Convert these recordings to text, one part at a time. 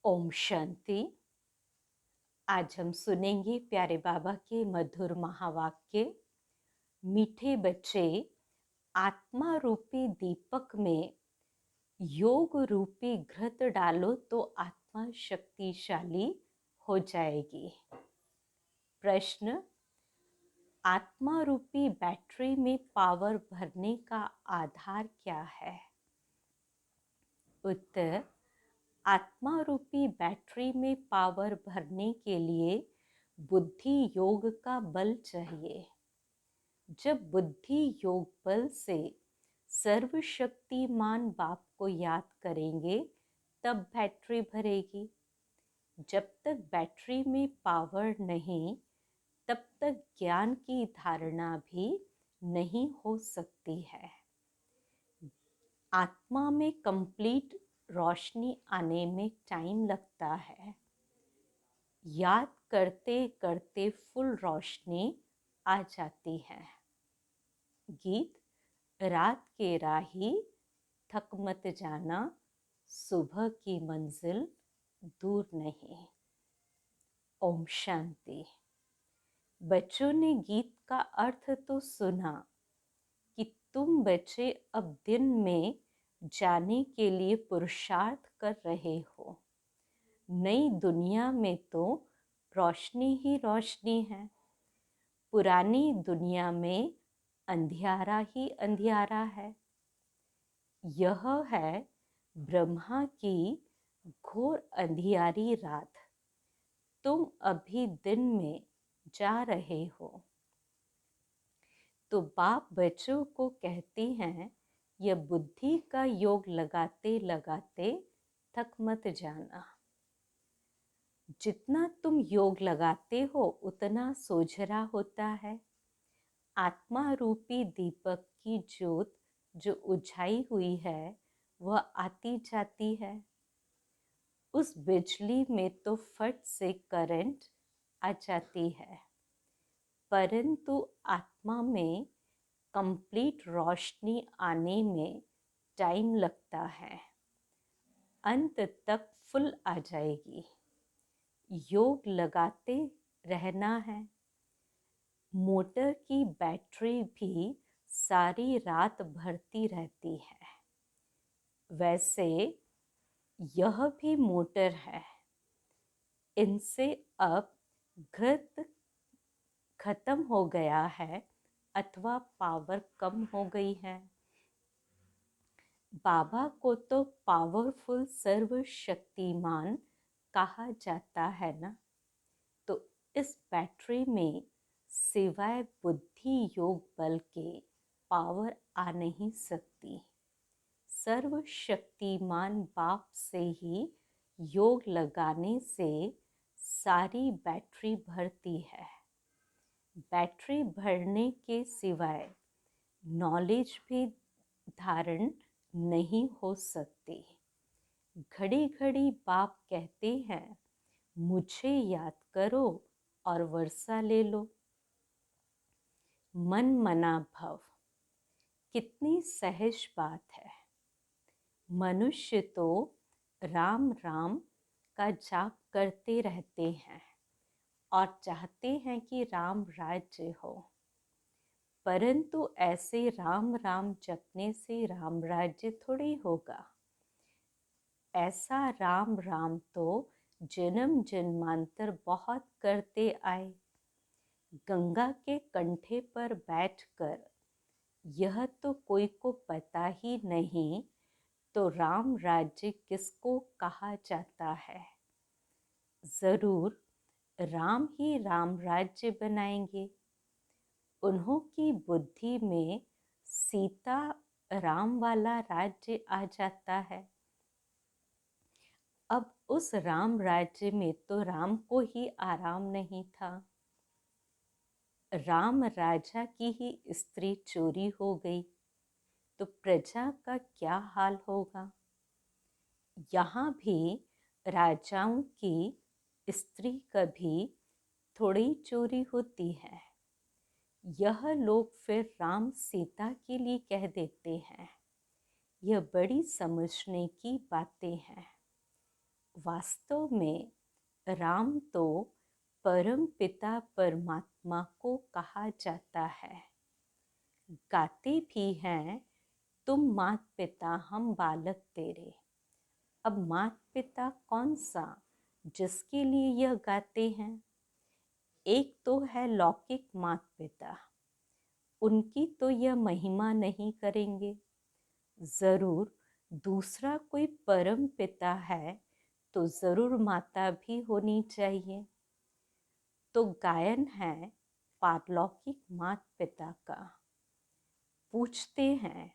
ओम शांति। आज हम सुनेंगे प्यारे बाबा के मधुर महावाक्य। मीठे बच्चे, आत्मा रूपी दीपक में योग रूपी घृत डालो तो आत्मा शक्तिशाली हो जाएगी। प्रश्न: आत्मा रूपी बैटरी में पावर भरने का आधार क्या है? उत्तर: आत्मा रूपी बैटरी में पावर भरने के लिए बुद्धि योग का बल चाहिए। जब बुद्धि योग बल से सर्वशक्तिमान बाप को याद करेंगे तब बैटरी भरेगी। जब तक बैटरी में पावर नहीं तब तक ज्ञान की धारणा भी नहीं हो सकती है। आत्मा में कंप्लीट रोशनी आने में टाइम लगता है। याद करते करते फुल रोशनी आ जाती है। गीत: रात के राही थक मत जाना, सुबह की मंजिल दूर नहीं। ओम शांति। बच्चों ने गीत का अर्थ तो सुना कि तुम बच्चे अब दिन में जाने के लिए पुरुषार्थ कर रहे हो। नई दुनिया में तो रोशनी ही रोशनी है। पुरानी दुनिया में अंधियारा ही अंधियारा है। यह है ब्रह्मा की घोर अंधियारी रात। तुम अभी दिन में जा रहे हो। तो बाप बच्चों को कहते हैं, यह बुद्धि का योग लगाते लगाते थक मत जाना। जितना तुम योग लगाते हो उतना सोझरा होता है। आत्मा रूपी दीपक की ज्योत जो उझाई हुई है वह आती जाती है। उस बिजली में तो फट से करंट आ जाती है, परंतु आत्मा में कंप्लीट रोशनी आने में टाइम लगता है। अंत तक फुल आ जाएगी। योग लगाते रहना है। मोटर की बैटरी भी सारी रात भरती रहती है, वैसे यह भी मोटर है। इनसे अब घृत खत्म हो गया है अथवा पावर कम हो गई है। बाबा को तो पावरफुल सर्वशक्तिमान कहा जाता है ना। तो इस बैटरी में सिवाय बुद्धि योग बल के पावर आ नहीं सकती। सर्वशक्तिमान बाप से ही योग लगाने से सारी बैटरी भरती है। बैटरी भरने के सिवाय नॉलेज भी धारण नहीं हो सकती। घड़ी घड़ी बाप कहते हैं, मुझे याद करो और वर्षा ले लो। मन मना भव, कितनी सहज बात है। मनुष्य तो राम राम का जाप करते रहते हैं और चाहते हैं कि राम राज्य हो, परंतु ऐसे राम राम जपने से राम राज्य थोड़ी होगा। ऐसा राम राम तो जन्म जन्मांतर बहुत करते आए। गंगा के कंठे पर बैठकर यह तो कोई को पता ही नहीं तो राम राज्य किसको कहा जाता है। जरूर राम ही राम राज्य बनाएंगे। उन्हों की बुद्धि में सीता राम वाला राज्य आ जाता है। अब उस राम राज्य में तो राम को ही आराम नहीं था। राम राजा की ही स्त्री चोरी हो गई तो प्रजा का क्या हाल होगा। यहाँ भी राजाओं की स्त्री कभी थोड़ी चोरी होती है। यह लोग फिर राम सीता के लिए कह देते हैं। यह बड़ी समझने की बातें हैं। वास्तव में राम तो परम पिता परमात्मा को कहा जाता है। गाते भी हैं, तुम मात पिता हम बालक तेरे। अब मात पिता कौन सा जिसके लिए यह गाते हैं? एक तो है लौकिक मात पिता, उनकी तो यह महिमा नहीं करेंगे। जरूर दूसरा कोई परम पिता है तो जरूर माता भी होनी चाहिए। तो गायन है पारलौकिक मात पिता का। पूछते हैं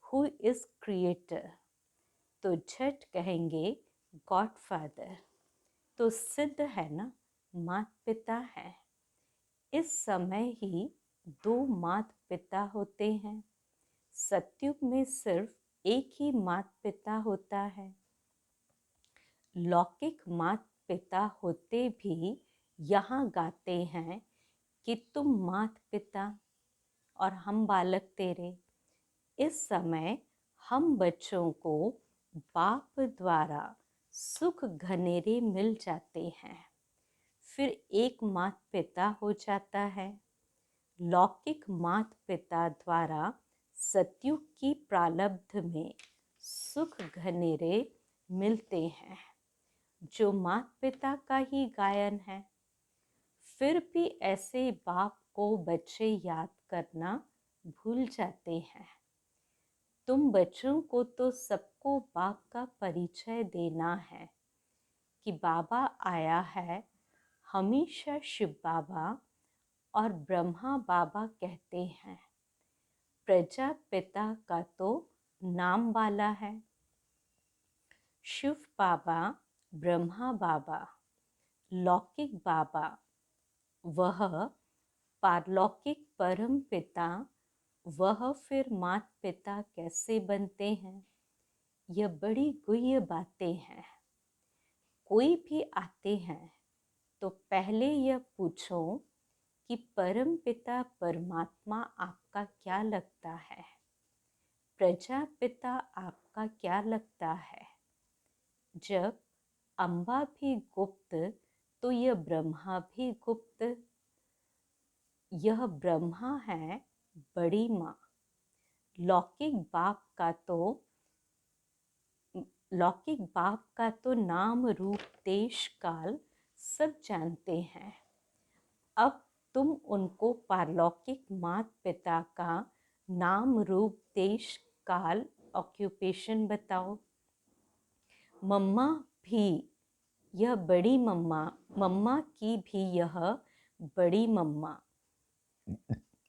हु इज क्रिएटर, तो झट कहेंगे गॉडफादर। तो सिद्ध है ना, मात पिता है। इस समय ही दो मात पिता होते हैं। सतयुग में सिर्फ एक ही मात पिता होता है। लौकिक मात पिता होते भी यहाँ गाते हैं कि तुम मात पिता और हम बालक तेरे। इस समय हम बच्चों को बाप द्वारा सुख घनेरे मिल जाते हैं, फिर एक मात पिता हो जाता है। लौकिक मात पिता द्वारा सतयुग की प्रारब्ध में सुख घनेरे मिलते हैं, जो मात पिता का ही गायन है। फिर भी ऐसे बाप को बच्चे याद करना भूल जाते हैं। तुम बच्चों को तो सबको बाप का परिचय देना है कि बाबा आया है। हमेशा शिव बाबा और ब्रह्मा बाबा कहते हैं। प्रजापिता का तो नाम वाला है। शिव बाबा, ब्रह्मा बाबा, लौकिक बाबा, वह पारलौकिक परम पिता, वह फिर मात पिता कैसे बनते हैं? यह बड़ी गुह्य बातें हैं। कोई भी आते हैं तो पहले यह पूछो कि परम पिता परमात्मा आपका क्या लगता है? प्रजापिता आपका क्या लगता है? जब अम्बा भी गुप्त तो यह ब्रह्मा भी गुप्त। यह ब्रह्मा है बड़ी माँ। लौकिक बाप का तो नाम रूप देश काल सब जानते हैं। अब तुम उनको पारलौकिक मात पिता का नाम रूप देश काल ऑक्यूपेशन बताओ। मम्मा भी, यह बड़ी मम्मा, मम्मा की भी यह बड़ी मम्मा,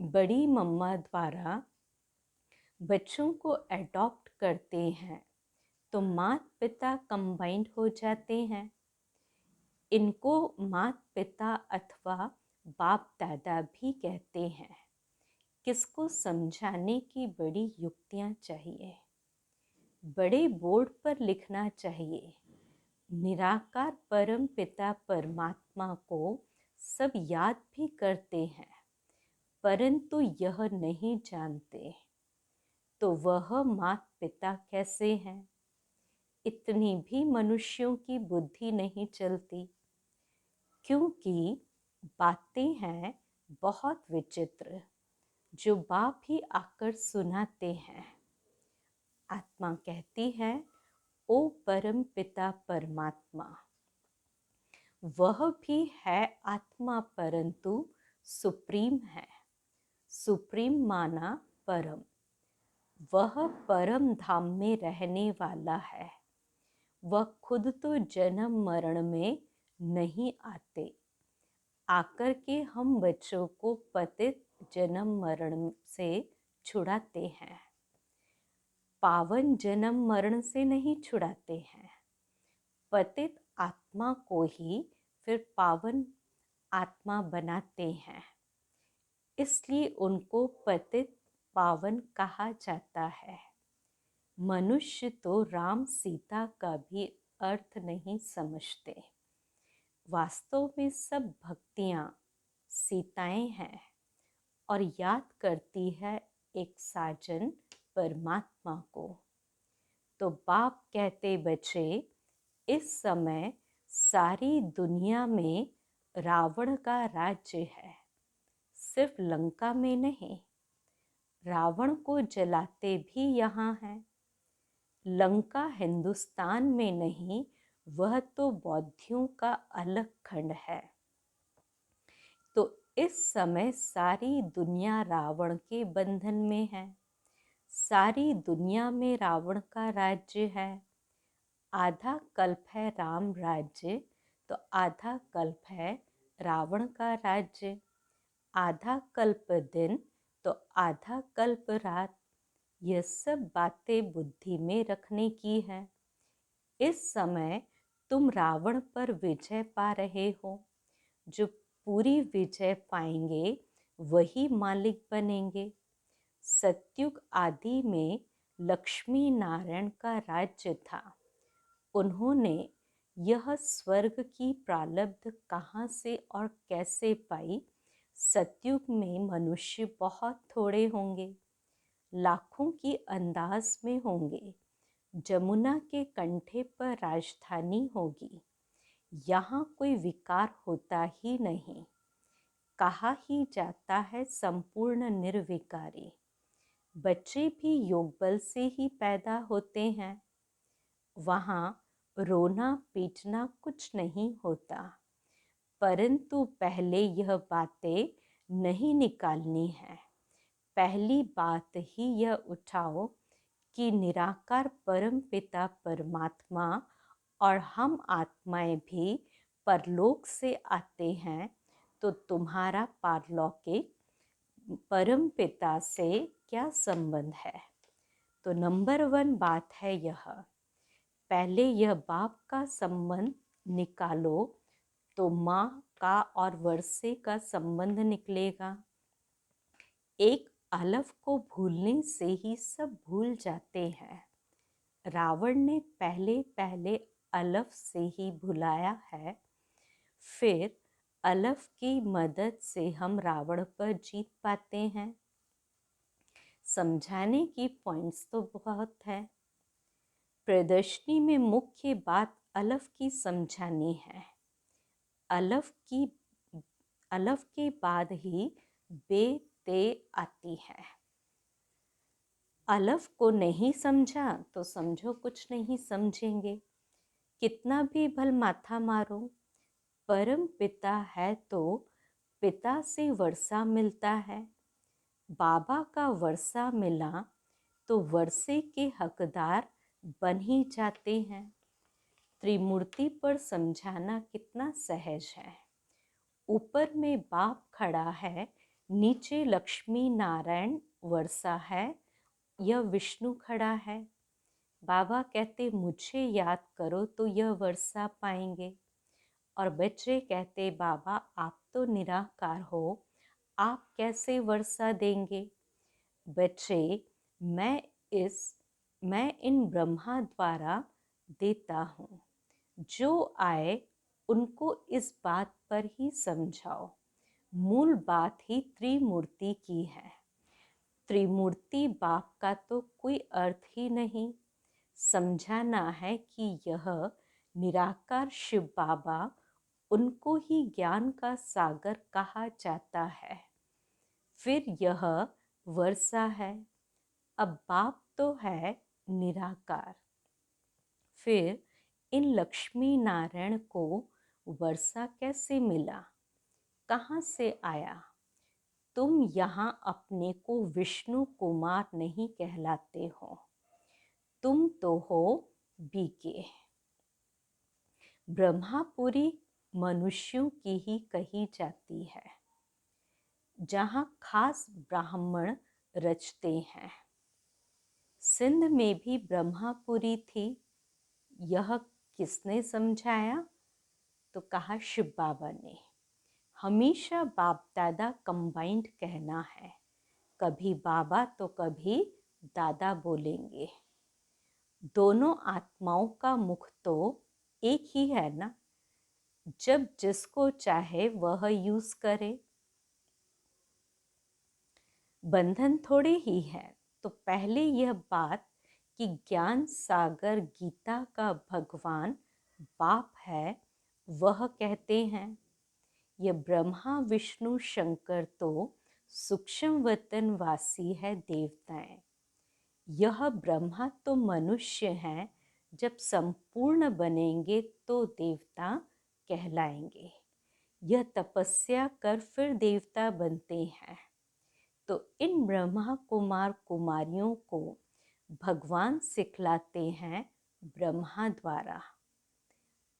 बड़ी मम्मा द्वारा बच्चों को अडॉप्ट करते हैं तो मात पिता कंबाइंड हो जाते हैं। इनको मात पिता अथवा बाप दादा भी कहते हैं। किसको समझाने की बड़ी युक्तियां चाहिए। बड़े बोर्ड पर लिखना चाहिए, निराकार परम पिता परमात्मा को सब याद भी करते हैं परंतु यह नहीं जानते, तो वह मात पिता कैसे हैं? इतनी भी मनुष्यों की बुद्धि नहीं चलती, क्योंकि बातें हैं बहुत विचित्र जो बाप ही आकर सुनाते हैं। आत्मा कहती है, ओ परम पिता परमात्मा। वह भी है आत्मा परंतु सुप्रीम है। सुप्रीम माना परम। वह परम धाम में रहने वाला है। वह खुद तो जन्म मरण में नहीं आते। आकर के हम बच्चों को पतित जन्म मरण से छुड़ाते हैं। पावन जन्म मरण से नहीं छुड़ाते हैं। पतित आत्मा को ही फिर पावन आत्मा बनाते हैं। इसलिए उनको पतित पावन कहा जाता है। मनुष्य तो राम सीता का भी अर्थ नहीं समझते। वास्तव में सब भक्तियाँ सीताएं हैं और याद करती है एक साजन परमात्मा को। तो बाप कहते बच्चे, इस समय सारी दुनिया में रावण का राज्य है, सिर्फ लंका में नहीं। रावण को जलाते भी यहाँ हैं। लंका हिंदुस्तान में नहीं, वह तो बौद्धियों का अलग खंड है। तो इस समय सारी दुनिया रावण के बंधन में है। सारी दुनिया में रावण का राज्य है। आधा कल्प है राम राज्य, तो आधा कल्प है रावण का राज्य। आधा कल्प दिन तो आधा कल्प रात। यह सब बातें बुद्धि में रखने की है। इस समय तुम रावण पर विजय पा रहे हो। जो पूरी विजय पाएंगे वही मालिक बनेंगे। सतयुग आदि में लक्ष्मी नारायण का राज्य था। उन्होंने यह स्वर्ग की प्रारब्ध कहाँ से और कैसे पाई? सतयुग में मनुष्य बहुत थोड़े होंगे, लाखों की अंदाज में होंगे। जमुना के कंठे पर राजधानी होगी। यहाँ कोई विकार होता ही नहीं। कहा ही जाता है संपूर्ण निर्विकारी। बच्चे भी योग बल से ही पैदा होते हैं। वहाँ रोना पीटना कुछ नहीं होता। परंतु पहले यह बातें नहीं निकालनी है। पहली बात ही यह उठाओ कि निराकार परम पिता परमात्मा और हम आत्माएं भी परलोक से आते हैं, तो तुम्हारा पारलौकिक परम पिता से क्या संबंध है? तो नंबर 1 बात है यह। पहले यह बाप का संबंध निकालो तो माँ का और वर्षे का संबंध निकलेगा। एक अलफ को भूलने से ही सब भूल जाते हैं। रावण ने पहले पहले अलफ से ही भुलाया है। फिर अलफ की मदद से हम रावण पर जीत पाते हैं। समझाने की पॉइंट्स तो बहुत है। प्रदर्शनी में मुख्य बात अलफ की समझानी है। अलफ के बाद ही बे ते आती है। अलफ को नहीं समझा तो समझो कुछ नहीं समझेंगे। कितना भी भल माथा मारो, परम पिता है तो पिता से वर्षा मिलता है। बाबा का वर्षा मिला तो वर्षे के हकदार बन ही जाते हैं। त्रिमूर्ति पर समझाना कितना सहज है। ऊपर में बाप खड़ा है, नीचे लक्ष्मी नारायण वर्षा है, यह विष्णु खड़ा है। बाबा कहते मुझे याद करो तो यह वर्षा पाएंगे। और बच्चे कहते बाबा आप तो निराकार हो, आप कैसे वर्षा देंगे? बच्चे मैं इन ब्रह्मा द्वारा देता हूँ। जो आए उनको इस बात पर ही समझाओ। मूल बात ही त्रिमूर्ति की है। त्रिमूर्ति बाप का तो कोई अर्थ ही नहीं। समझाना है कि यह निराकार शिव बाबा, उनको ही ज्ञान का सागर कहा जाता है। फिर यह वर्षा है। अब बाप तो है निराकार। फिर इन लक्ष्मी नारायण को वर्षा कैसे मिला? कहाँ से आया? तुम यहाँ अपने को विष्णु कुमार नहीं कहलाते हो, तुम तो हो बीके। ब्रह्मापुरी मनुष्यों की ही कही जाती है, जहाँ खास ब्राह्मण रचते हैं। सिंध में भी ब्रह्मापुरी थी। यह किसने समझाया? तो कहा शिव बाबा ने। हमेशा बाप दादा कंबाइंड कहना है। कभी बाबा तो कभी दादा बोलेंगे। दोनों आत्माओं का मुख तो एक ही है ना। जब जिसको चाहे वह यूज करे। बंधन थोड़े ही है। तो पहले यह बात कि ज्ञान सागर गीता का भगवान बाप है वह कहते हैं। यह ब्रह्मा विष्णु शंकर तो सूक्ष्म वतन वासी है देवताएं। यह ब्रह्मा तो मनुष्य हैं, जब संपूर्ण बनेंगे तो देवता कहलाएंगे। यह तपस्या कर फिर देवता बनते हैं। तो इन ब्रह्मा कुमार कुमारियों को भगवान सिखलाते हैं ब्रह्मा द्वारा।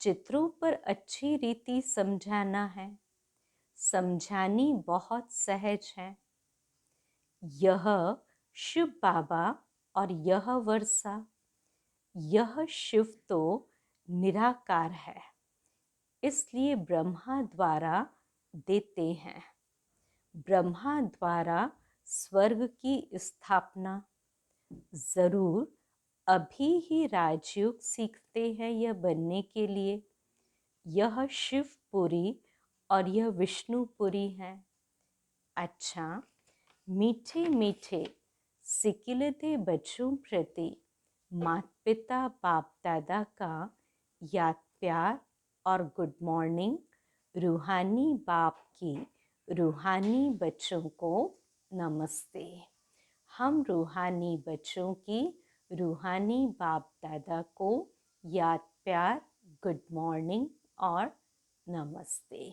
चित्रों पर अच्छी रीति समझाना है, समझानी बहुत सहज है। यह शिव बाबा और यह वर्षा। यह शिव तो निराकार है, इसलिए ब्रह्मा द्वारा देते हैं। ब्रह्मा द्वारा स्वर्ग की स्थापना। जरूर अभी ही राजयोग सीखते हैं यह बनने के लिए। यह शिवपुरी और यह विष्णुपुरी है। अच्छा, मीठे मीठे सिकिलते बच्चों प्रति माता पिता बाप दादा का याद प्यार और गुड मॉर्निंग। रूहानी बाप की रूहानी बच्चों को नमस्ते। हम रूहानी बच्चों की रूहानी बाप दादा को याद प्यार, गुड मॉर्निंग और नमस्ते।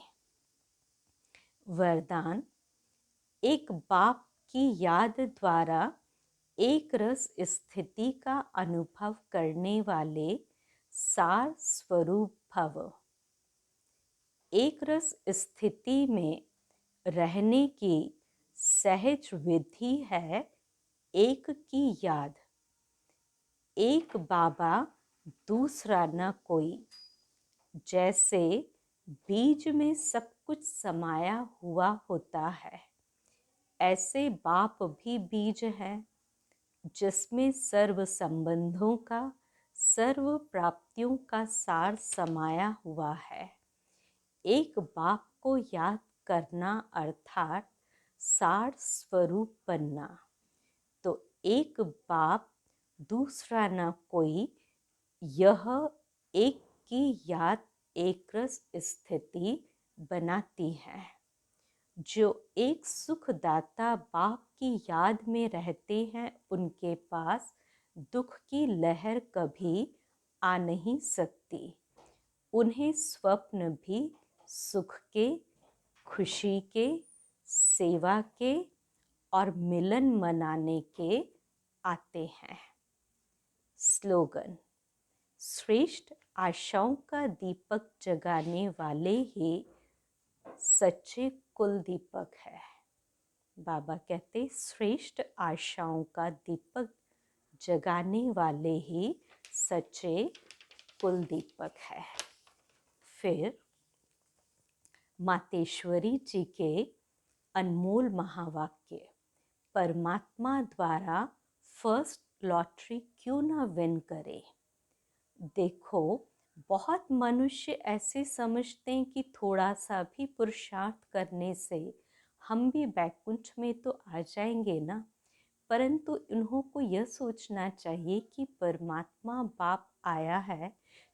वरदान। एक बाप की याद द्वारा एक रस स्थिति का अनुभव करने वाले सार स्वरूप भव। एक रस स्थिति में रहने की सहज विधि है एक की याद। एक बाबा दूसरा न कोई। जैसे बीज में सब कुछ समाया हुआ होता है, ऐसे बाप भी बीज है जिसमें सर्व संबंधों का, सर्व प्राप्तियों का सार समाया हुआ है। एक बाप को याद करना अर्थात सार स्वरूप बनना। तो एक बाप दूसरा न कोई, यह एक की याद एक रस स्थिति बनाती है। जो एक सुखदाता बाप की याद में रहते हैं, उनके पास दुख की लहर कभी आ नहीं सकती। उन्हें स्वप्न भी सुख के, खुशी के, सेवा के और मिलन मनाने के आते हैं। स्लोगन। श्रेष्ठ आशाओं का दीपक जगाने वाले ही सच्चे कुल दीपक है। बाबा कहते श्रेष्ठ आशाओं का दीपक जगाने वाले ही सच्चे कुल दीपक है। फिर मातेश्वरी जी के अनमोल महावाक्य। परमात्मा द्वारा फर्स्ट लॉटरी क्यों ना विन करे। देखो, बहुत मनुष्य ऐसे समझते हैं कि थोड़ा सा भी पुरुषार्थ करने से हम भी बैकुंठ में तो आ जाएंगे ना। परंतु इन्हों को यह सोचना चाहिए कि परमात्मा बाप आया है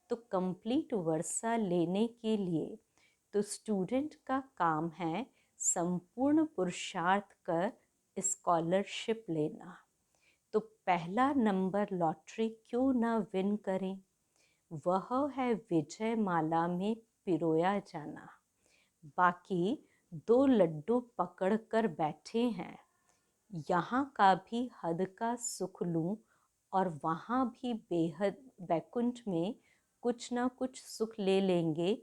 तो कंप्लीट वर्षा लेने के लिए, तो स्टूडेंट का काम है संपूर्ण पुरुषार्थ कर स्कॉलरशिप लेना। तो पहला नंबर लॉटरी क्यों ना विन करें, वह है विजय माला में पिरोया जाना। बाकी दो लड्डू पकड़ कर बैठे हैं, यहाँ का भी हद का सुख लूं और वहाँ भी बेहद बैकुंठ में कुछ ना कुछ सुख ले लेंगे,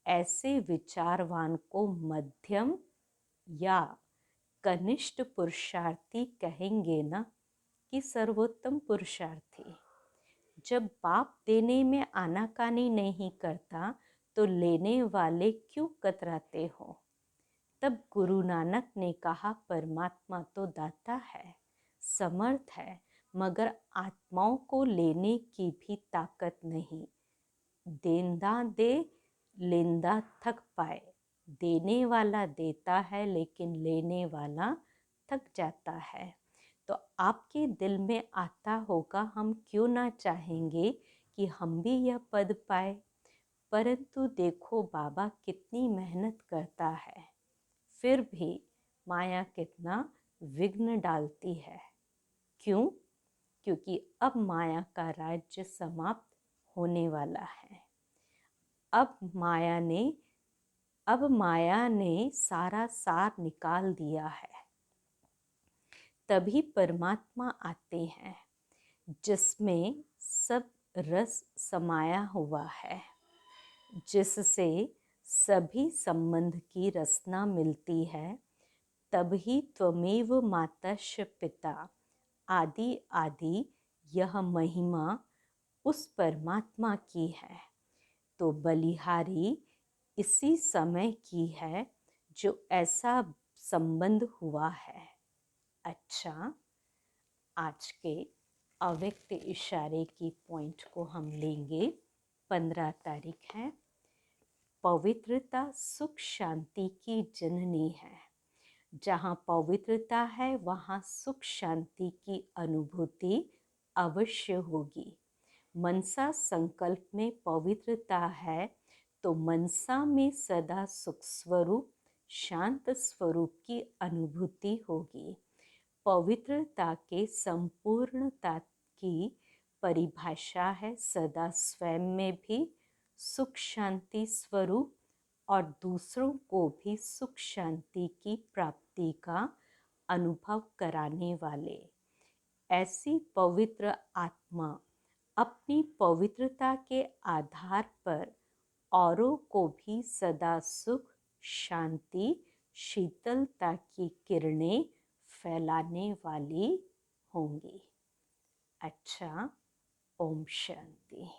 ऐसे विचारवान को मध्यम या कनिष्ठ पुरुषार्थी कहेंगे ना, कि सर्वोत्तम पुरुषार्थी। जब बाप देने में आनाकानी नहीं करता तो लेने वाले क्यों कतराते हो। तब गुरु नानक ने कहा परमात्मा तो दाता है, समर्थ है, मगर आत्माओं को लेने की भी ताकत नहीं। देंदा दे, लेंदा थक पाए। देने वाला देता है लेकिन लेने वाला थक जाता है। तो आपके दिल में आता होगा हम क्यों ना चाहेंगे कि हम भी यह पद पाए। परंतु देखो बाबा कितनी मेहनत करता है, फिर भी माया कितना विघ्न डालती है। क्यों? क्योंकि अब माया का राज्य समाप्त होने वाला है। अब माया ने सारा सार निकाल दिया है। तभी परमात्मा आते हैं जिसमें सब रस समाया हुआ है, जिससे सभी संबंध की रसना मिलती है। तभी त्वमेव मातश्च पिता आदि आदि यह महिमा उस परमात्मा की है। तो बलिहारी इसी समय की है जो ऐसा संबंध हुआ है। अच्छा, आज के अव्यक्त इशारे की पॉइंट को हम लेंगे। 15 तारीख है। पवित्रता सुख शांति की जननी है। जहाँ पवित्रता है वहाँ सुख शांति की अनुभूति अवश्य होगी। मनसा संकल्प में पवित्रता है तो मनसा में सदा सुख स्वरूप शांत स्वरूप की अनुभूति होगी। पवित्रता के संपूर्णता की परिभाषा है सदा स्वयं में भी सुख शांति स्वरूप और दूसरों को भी सुख शांति की प्राप्ति का अनुभव कराने वाले। ऐसी पवित्र आत्मा अपनी पवित्रता के आधार पर औरों को भी सदा सुख शांति शीतलता की किरणें फैलाने वाली होंगी। अच्छा, ओम शांति।